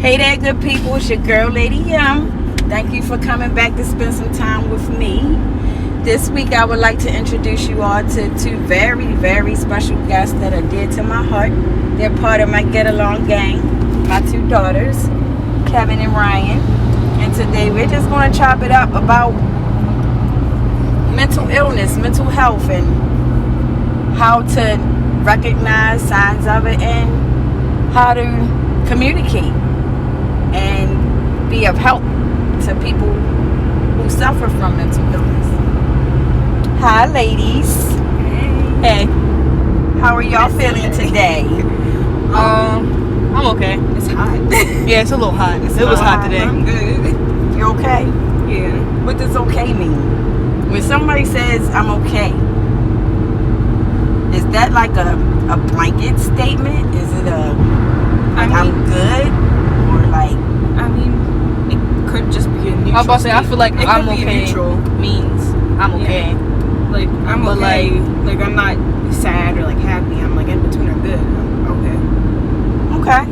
Hey there, good people. It's your girl, Lady Yum. Thank you for coming back to spend some time with me. This week, I would like to introduce you all to two very, very special guests that are dear to my heart. They're part of my Get Along gang, my two daughters, Kevin and Ryan. And today, we're just going to chop it up about mental illness, mental health, and how to recognize signs of it and how to communicate and be of help to people who suffer from mental illness. Hi, ladies. Hey. How are y'all feeling today? I'm okay. It's hot. Yeah, it's a little hot. It was hot today. I'm good. You okay? Yeah. What does okay mean? When somebody says I'm okay, is that like a blanket statement? Is it I'm good? Or like, I mean, it could just be a neutral. I was about to say, I feel like it I'm could be okay neutral. means I'm okay. Yeah. Like I'm But okay. Like I'm not sad or like happy. I'm like in between or good. I'm okay.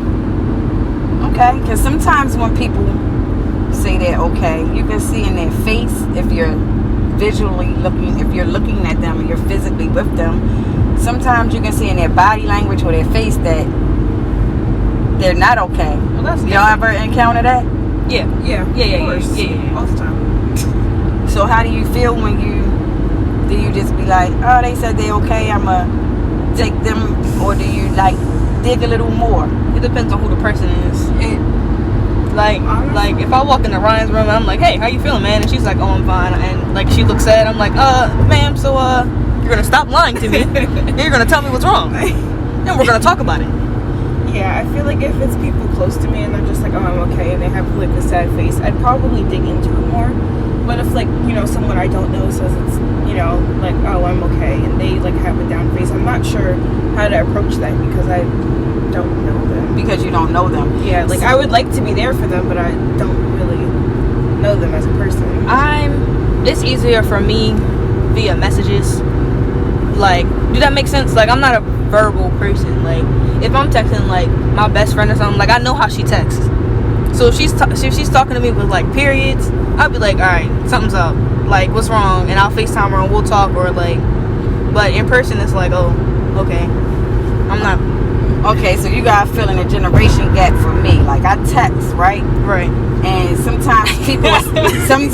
Okay. Because sometimes when people say they're okay, you can see in their face if you're visually looking, if you're looking at them and you're physically with them. Sometimes you can see in their body language or their face that they're not okay. Well, that's Y'all ever encounter that? Yeah. Yeah. Yeah. Of course. All the time. So how do you feel when do you just be like, oh, they said they okay, I'ma take them, or do you like dig a little more? It depends on who the person is. Like if I walk into Ryan's room and I'm like, hey, how you feeling, man? And she's like, oh, I'm fine. And like she looks sad. I'm like, ma'am, so you're gonna stop lying to me and you're gonna tell me what's wrong. Then we're gonna talk about it. Yeah, I feel like if it's people close to me and they're just like, oh, I'm okay, and they have like a sad face, I'd probably dig into it more. But if like, someone I don't know says it's, like, oh, I'm okay, and they like have a down face, I'm not sure how to approach that because I don't know them. Because you don't know them. Yeah, like I would like to be there for them, but I don't really know them as a person. It's easier for me via messages. Like, do that make sense? Like, I'm not a verbal person. Like, if I'm texting like my best friend or something, like I know how she texts. So if she's talking to me with like periods, I'll be like, all right, something's up. Like, what's wrong? And I'll FaceTime her and we'll talk. Or like, but in person it's like, oh, okay, I'm not. Okay, so you got feeling a generation gap for me. Like I text, right? Right. And sometimes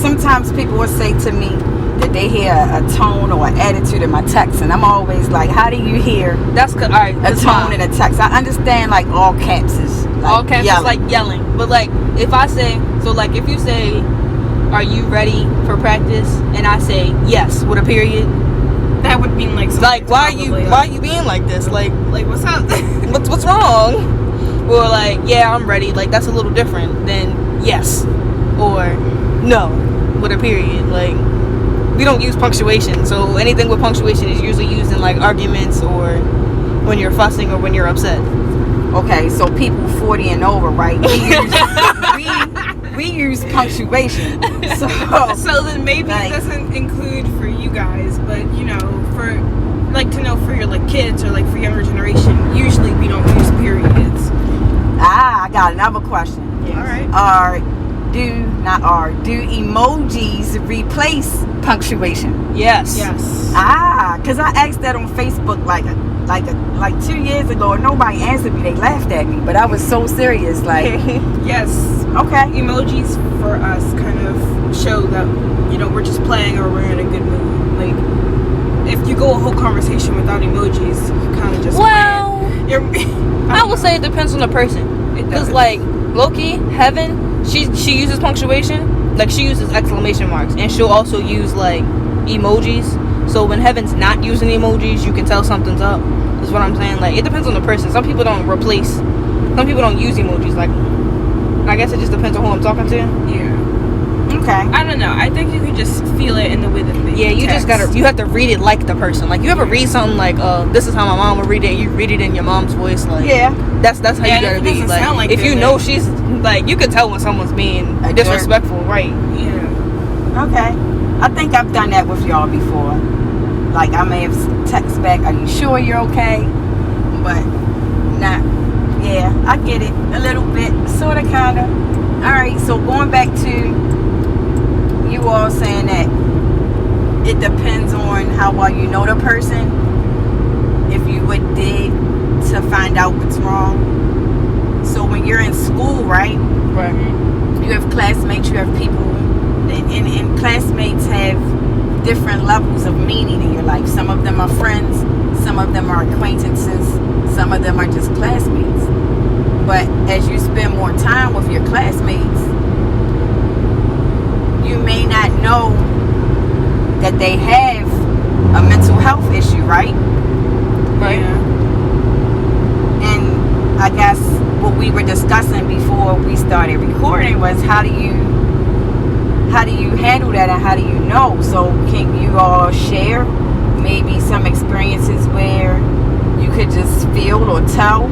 sometimes people will say to me that they hear a tone or an attitude in my text, and I'm always like, how do you hear that's all right, a tone in a text? I understand like all caps is like all caps yelling. is like yelling, but like if I say, so like if you say, are you ready for practice, and I say yes with a period, that would mean like why are you being like this, like what's up? what's wrong? Or like, yeah, I'm ready. Like that's a little different than yes or no with a period. Like, we don't use punctuation, so anything with punctuation is usually used in like arguments or when you're fussing or when you're upset. Okay, so people 40 and over, right? We use punctuation. So then maybe it doesn't include for you guys, but for like to know for your like kids or like for younger generation, usually we don't use periods. I got another question. Yes. All right. Do emojis replace punctuation? Yes. Because I asked that on Facebook like 2 years ago, and nobody answered me. They laughed at me, but I was so serious. Like, yes. Okay. Emojis for us kind of show that we're just playing or we're in a good mood. Like, if you go a whole conversation without emojis, you kind of just I would say it depends on the person. Because like Loki, Heaven, she uses punctuation. Like she uses exclamation marks, and she'll also use like emojis. So when Heaven's not using emojis, you can tell something's up. Is what I'm saying. Like, it depends on the person. Some people don't use emojis. Like, I guess it just depends on who I'm talking to. Yeah. Okay. I don't know. I think you can just feel it in the way that they you text. you have to read it like the person. Like, you ever read something like, this is how my mom would read it, you read it in your mom's voice. Like, yeah. That's how you gotta be. Like, if you know she's, like, you can tell when someone's being disrespectful, right? Yeah. Okay. I think I've done that with y'all before. Like, I may have text back, are you sure you're okay? But not, yeah, I get it a little bit, sort of, kind kind of. All right, so going back to you all saying that it depends on how well you know the person, if you would dig to find out what's wrong. So when you're in school, right? Right. You have classmates, you have people, and classmates have different levels of meaning in your life. Some of them are friends, some of them are acquaintances, some of them are just classmates. But as you spend more time with your classmates, you may not know that they have a mental health issue, right? Right. Yeah. And I guess what we were discussing before we started recording was how do you handle that and how do you know? So can you all share maybe some experiences where you could just feel or tell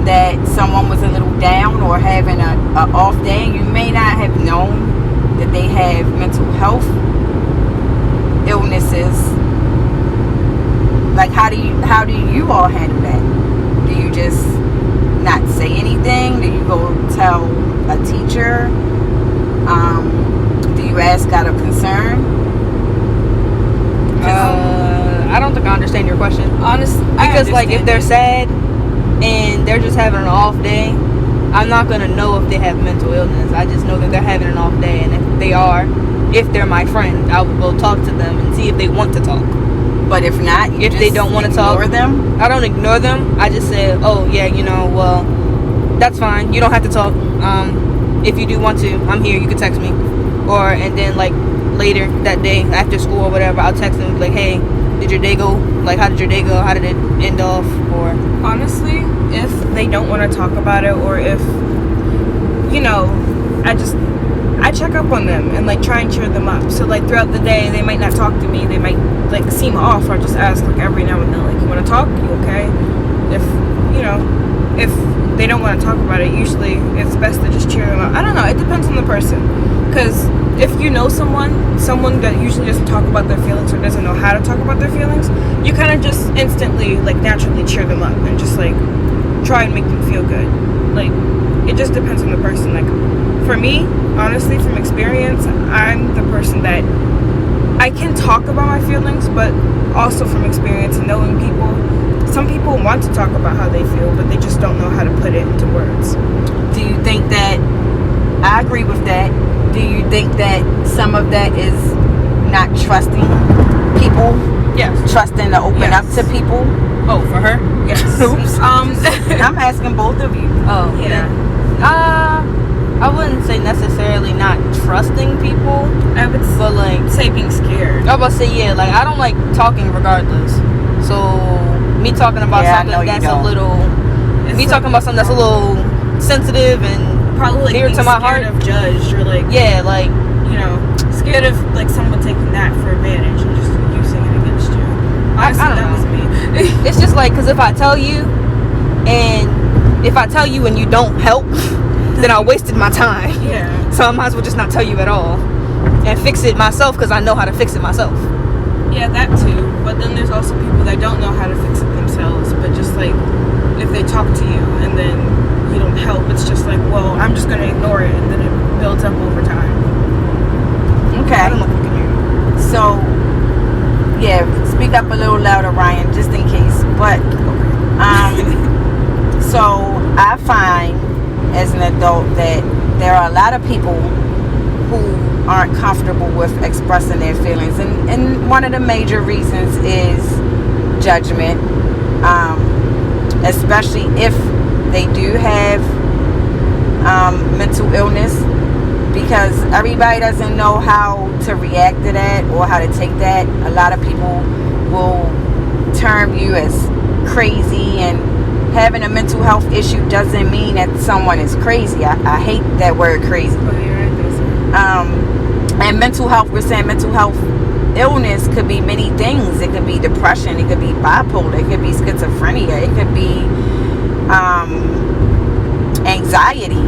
that someone was a little down or having a off day, and you may not have known that they have mental health illnesses? Like how do you all handle that? Do you just not say anything? Do you go tell a teacher? Do you ask out of concern? I don't think I understand your question. Honestly, Because like if they're sad and they're just having an off day, I'm not gonna know if they have mental illness. I just know that they're having an off day, and if they're my friend, I will go talk to them and see if they want to talk. But if not, you If they don't want to talk, ignore them. I don't ignore them. I just say, oh yeah, well, that's fine. You don't have to talk. If you do want to, I'm here. You can text me. And then like later that day after school or whatever, I'll text them like, hey, did your day go? Like, how did your day go? How did it end off? Or honestly, if they don't want to talk about it, or if I check up on them and like try and cheer them up. So like throughout the day, they might not talk to me. They might like seem off. Or just ask like every now and then, like, you want to talk? You okay? If they don't want to talk about it, usually it's best to just cheer them up. I don't know. It depends on the person. Because if you know someone that usually doesn't talk about their feelings or doesn't know how to talk about their feelings, you kind of just instantly like naturally cheer them up and just like try and make them feel good. Like, it just depends on the person. Like, for me, honestly, from experience, I'm the person that I can talk about my feelings, but also from experience and knowing people, some people want to talk about how they feel, but they just don't know how to put it into words. Do you think that, I agree with that, do you think that some of that is not trusting people? Yes. Trusting to open up to people? oh, for her? Yes. Oops. I'm asking both of you. Oh Yeah. I wouldn't say necessarily not trusting people, I would but like say being scared. I was about to say, yeah, like I don't like talking regardless. So me talking about Yeah, I know something you that's a don't. little It's me like- talking about something that's a little sensitive and probably like near being to my scared heart. of judged, or like yeah, like scared of like someone taking that for advantage and just using it against you. Honestly, I don't that know. was me. it's just like, because if I tell you and you don't help, then I wasted my time. Yeah. So I might as well just not tell you at all and fix it myself, because I know how to fix it myself. Yeah, that too. But then there's also people that don't know how to fix it themselves, but just like if they talk to you and then you don't help, it's just like, well, I'm just gonna ignore it, and then it builds up over time. Okay. I don't know if you can hear me. So, yeah, speak up a little louder, Ryan, just in case. But, so I find as an adult that there are a lot of people who aren't comfortable with expressing their feelings, and one of the major reasons is judgment, especially if they do have mental illness, because everybody doesn't know how to react to that or how to take that. A lot of people will term you as crazy, and having a mental health issue doesn't mean that someone is crazy. I hate that word crazy. Oh, you're right, there's And mental health, we're saying mental health illness could be many things. It could be depression, it could be bipolar, it could be schizophrenia, it could be anxiety,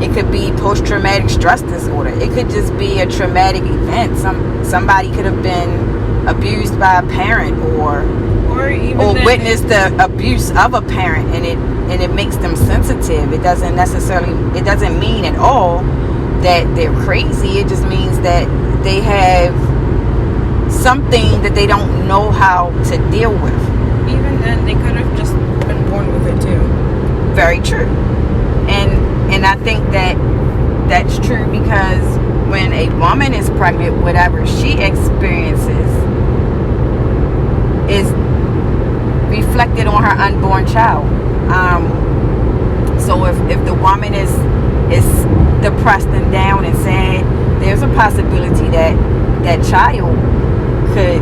it could be post-traumatic stress disorder, it could just be a traumatic event. Somebody could have been abused by a parent, or Or even or then, witness the abuse of a parent, and it makes them sensitive. It doesn't mean at all that they're crazy. It just means that they have something that they don't know how to deal with. even then, they could have just been born with it too. Very true. And I think that that's true, because when a woman is pregnant, whatever she experiences is reflected on her unborn child. So if the woman is depressed and down and sad, there's a possibility that that child could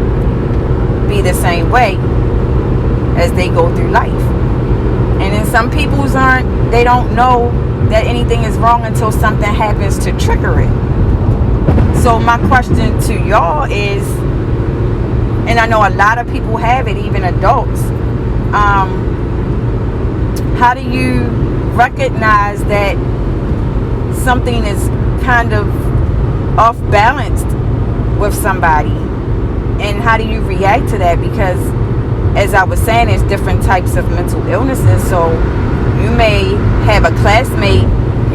be the same way as they go through life. And then some people's they don't know that anything is wrong until something happens to trigger it. So my question to y'all is, and I know a lot of people have it, even adults, how do you recognize that something is kind of off balanced with somebody, and how do you react to that? Because as I was saying, there's different types of mental illnesses. So you may have a classmate,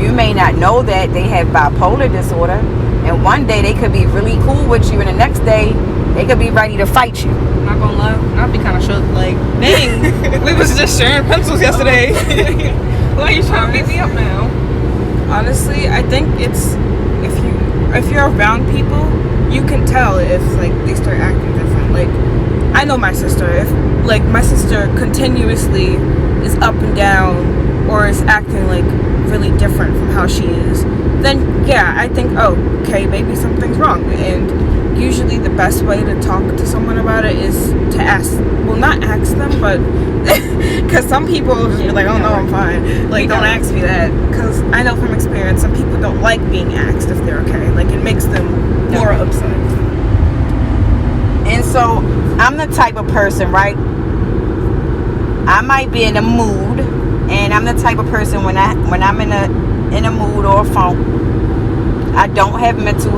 you may not know that they have bipolar disorder, and one day they could be really cool with you, and the next day they could be ready to fight you. Not gonna lie, I'd be kind of shook. Like, dang, we was just sharing pencils yesterday. Why are you trying to beat me up now? Honestly, I think it's if you're around people, you can tell if like they start acting different. Like, I know my sister. If like my sister continuously is up and down or is acting like really different from how she is, then yeah, I think, oh, okay, maybe something's wrong. And usually the best way to talk to someone about it is to ask. Well, not ask them, but because some people will just be like, oh no, I'm fine. Like, don't ask me that. Because I know from experience, some people don't like being asked if they're okay. Like, it makes them more upset. And so I'm the type of person, right? I might be in a mood, and I'm the type of person when I'm in a mood or a funk, I don't have mental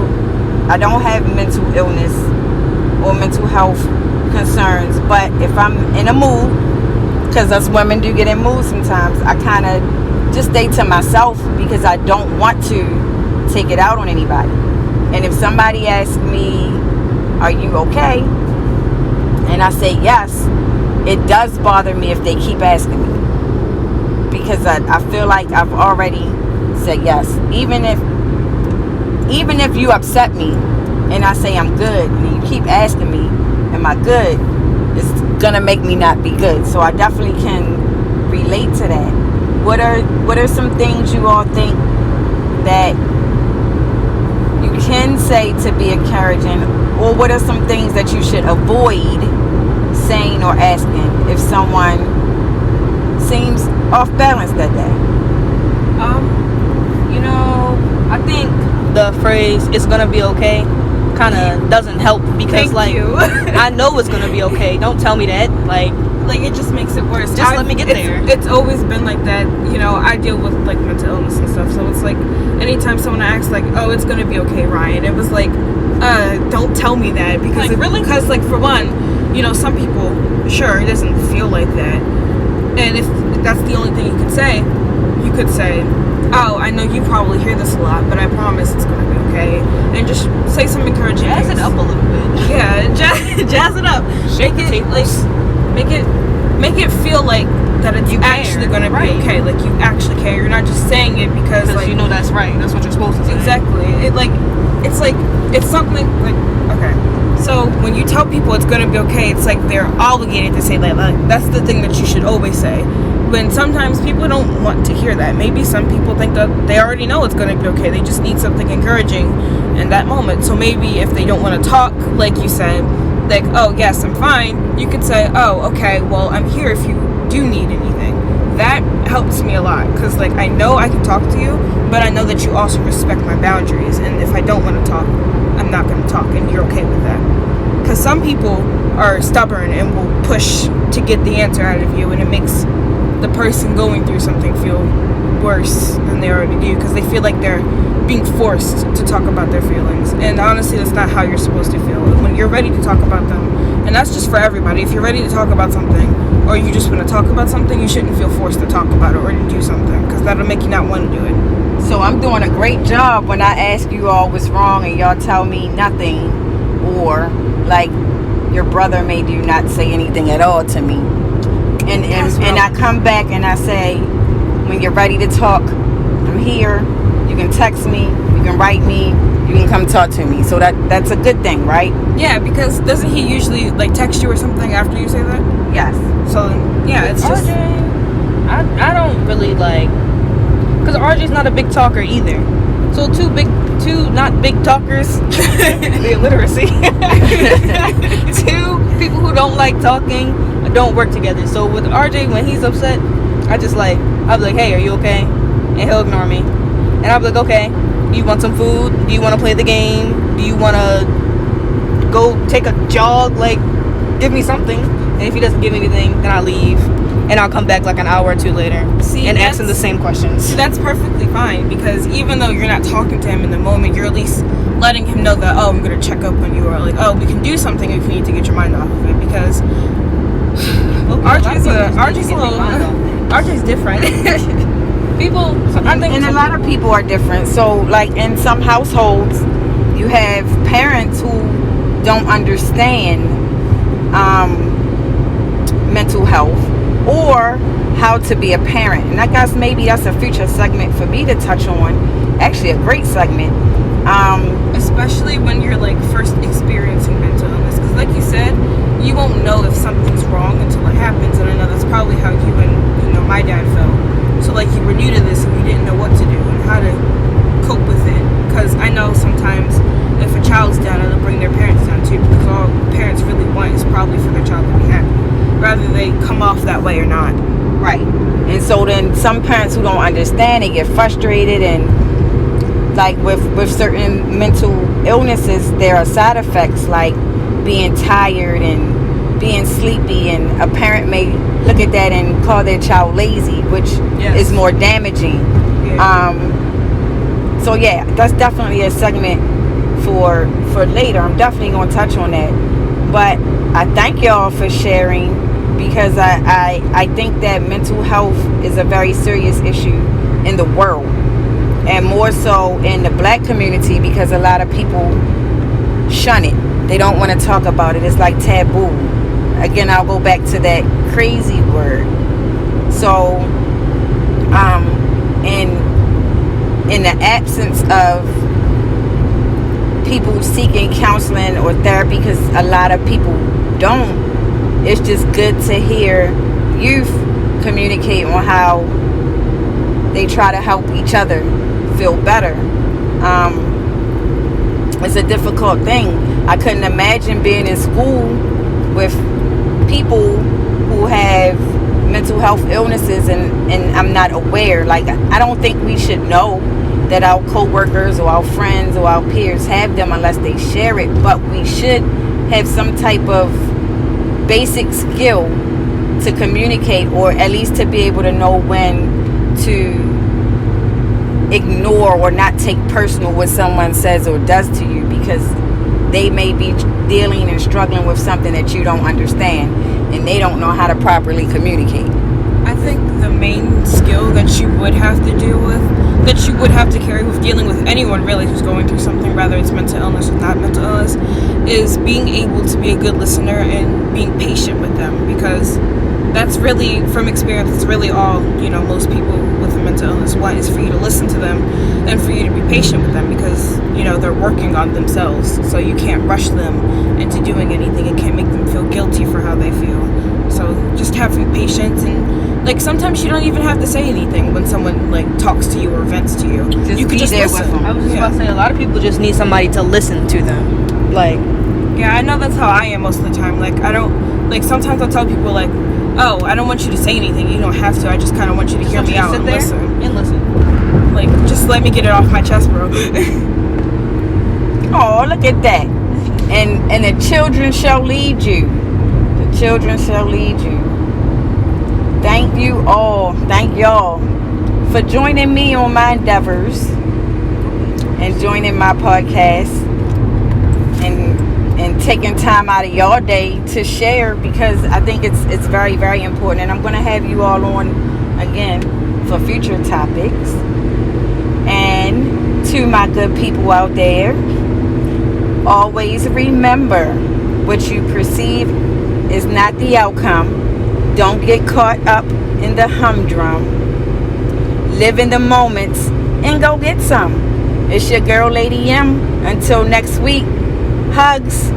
illness or mental health concerns. But if I'm in a mood, because us women do get in moods sometimes, I kind of just stay to myself because I don't want to take it out on anybody. And if somebody asks me, are you okay? And I say yes, it does bother me if they keep asking me, because I feel like I've already said yes. Even if you upset me and I say I'm good, and you keep asking me, am I good? It's gonna make me not be good. So I definitely can relate to that. What are some things you all think that you can say to be encouraging, or what are some things that you should avoid saying or asking if someone seems off balance that day? I think the phrase "it's gonna be okay" kind of doesn't help, because Thank you. I know it's gonna be okay. Don't tell me that. Like it just makes it worse. Just let me get there. It's always been like that. I deal with like mental illness and stuff, so it's like anytime someone asks like, oh, it's gonna be okay, Ryan, it was like, don't tell me that, because really? Because like, for one, some people, sure, it doesn't feel like that, and if that's the only thing you could say, oh, I know you probably hear this a lot, but I promise it's gonna be okay, and just say some encouraging jazz things. it up a little bit. Yeah, jazz it up. Make it feel like that it's actually gonna be okay. Like, you actually care. You're not just saying it because like, that's right. That's what you're supposed to say. Exactly. It's something like, okay. So when you tell people it's gonna be okay, it's like they're obligated to say that. Like, that's the thing that you should always say. When sometimes people don't want to hear that. Maybe some people think that they already know it's going to be okay. They just need something encouraging in that moment. So maybe if they don't want to talk, like you said, like, oh, yes, I'm fine, you could say, oh, okay, well, I'm here if you do need anything. That helps me a lot, because, like, I know I can talk to you, but I know that you also respect my boundaries. And if I don't want to talk, I'm not going to talk, and you're okay with that. Because some people are stubborn and will push to get the answer out of you, and it makes the person going through something feel worse than they already do, because they feel like they're being forced to talk about their feelings. And honestly, that's not how you're supposed to feel. When you're ready to talk about them And that's just for everybody. If you're ready to talk about something, or you just want to talk about something, you shouldn't feel forced to talk about it or to do something, because that'll make you not want to do it. So I'm doing a great job when I ask you all what's wrong and y'all tell me nothing, or like your brother made you not say anything at all to me. And I come back and I say, when you're ready to talk, I'm here. You can text me, you can write me, you can come talk to me. So that's a good thing, right? Yeah, because doesn't he usually like text you or something after you say that? Yes. So yeah, it's just RJ, I don't really like, because RJ's not a big talker either. So two not big talkers, the illiteracy. Two people who don't like talking don't work together. So with RJ, when he's upset, I'll be like, hey, are you okay? And he'll ignore me. And I'll be like, okay, do you want some food? Do you want to play the game? Do you want to go take a jog? Like, give me something. And if he doesn't give anything, then I'll leave. And I'll come back like an hour or two later and ask him the same questions. That's perfectly fine, because even though you're not talking to him in the moment, you're at least letting him know that, oh, I'm going to check up on you, or like, oh, we can do something if you need to get your mind off of it, because RJ's different. And a lot of people are different. So like in some households, you have parents who don't understand mental health or how to be a parent. And I guess maybe that's a future segment for me to touch on. Actually, a great segment. Especially when you're like first experiencing mental illness, because like you said, you won't know if something's wrong until it happens. And I know that's probably how you and my dad felt. So like you were new to this and you didn't know what to do and how to cope with it. Because I know sometimes if a child's down, it'll bring their parents down too, because all parents really want is probably for their child to be happy, whether they come off that way or not. Right. And so then some parents who don't understand, they get frustrated, and like with certain mental illnesses, there are side effects like being tired and being sleepy, and a parent may look at that and call their child lazy, which is more damaging. Yeah. So yeah, that's definitely a segment for later. I'm definitely going to touch on that. But I thank y'all for sharing, because I think that mental health is a very serious issue in the world, and more so in the black community, because a lot of people shun it. They don't want to talk about it. It's like taboo. Again, I'll go back to that crazy word. So in the absence of people seeking counseling or therapy, because a lot of people don't, it's just good to hear youth communicate on how they try to help each other feel better. It's a difficult thing. I couldn't imagine being in school with people who have mental health illnesses and I'm not aware. Like, I don't think we should know that our co-workers or our friends or our peers have them unless they share it, but we should have some type of basic skill to communicate, or at least to be able to know when to ignore or not take personal what someone says or does to you, because they may be dealing and struggling with something that you don't understand, and they don't know how to properly communicate. I think the main skill that you would have to deal with, that you would have to carry with dealing with anyone really who's going through something, whether it's mental illness or not mental illness, is being able to be a good listener and being patient with them, because that's really, from experience, it's really all, most people with a mental illness want is for you to listen to them and for you to be patient with them, because, they're working on themselves. So you can't rush them into doing anything. It can't make them feel guilty for how they feel. So just have patience, and like sometimes you don't even have to say anything when someone like talks to you or vents to you. You could just listen. With them. I was just about to say, a lot of people just need somebody to listen to them. Like, yeah, I know that's how I am most of the time. Like, I don't, like, sometimes I'll tell people like, oh, I don't want you to say anything. You don't have to. I just kind of want you to hear me out and listen. And listen. Like, just let me get it off my chest, bro. Oh, look at that. And the children shall lead you. The children shall lead you. Thank you all. Thank y'all for joining me on my endeavors and joining my podcast and taking time out of your day to share, because I think it's very, very important. And I'm going to have you all on again for future topics. And to my good people out there, always remember, what you perceive is not the outcome. Don't get caught up in the humdrum. Live in the moments and go get some. It's your girl, Lady M. Until next week, hugs.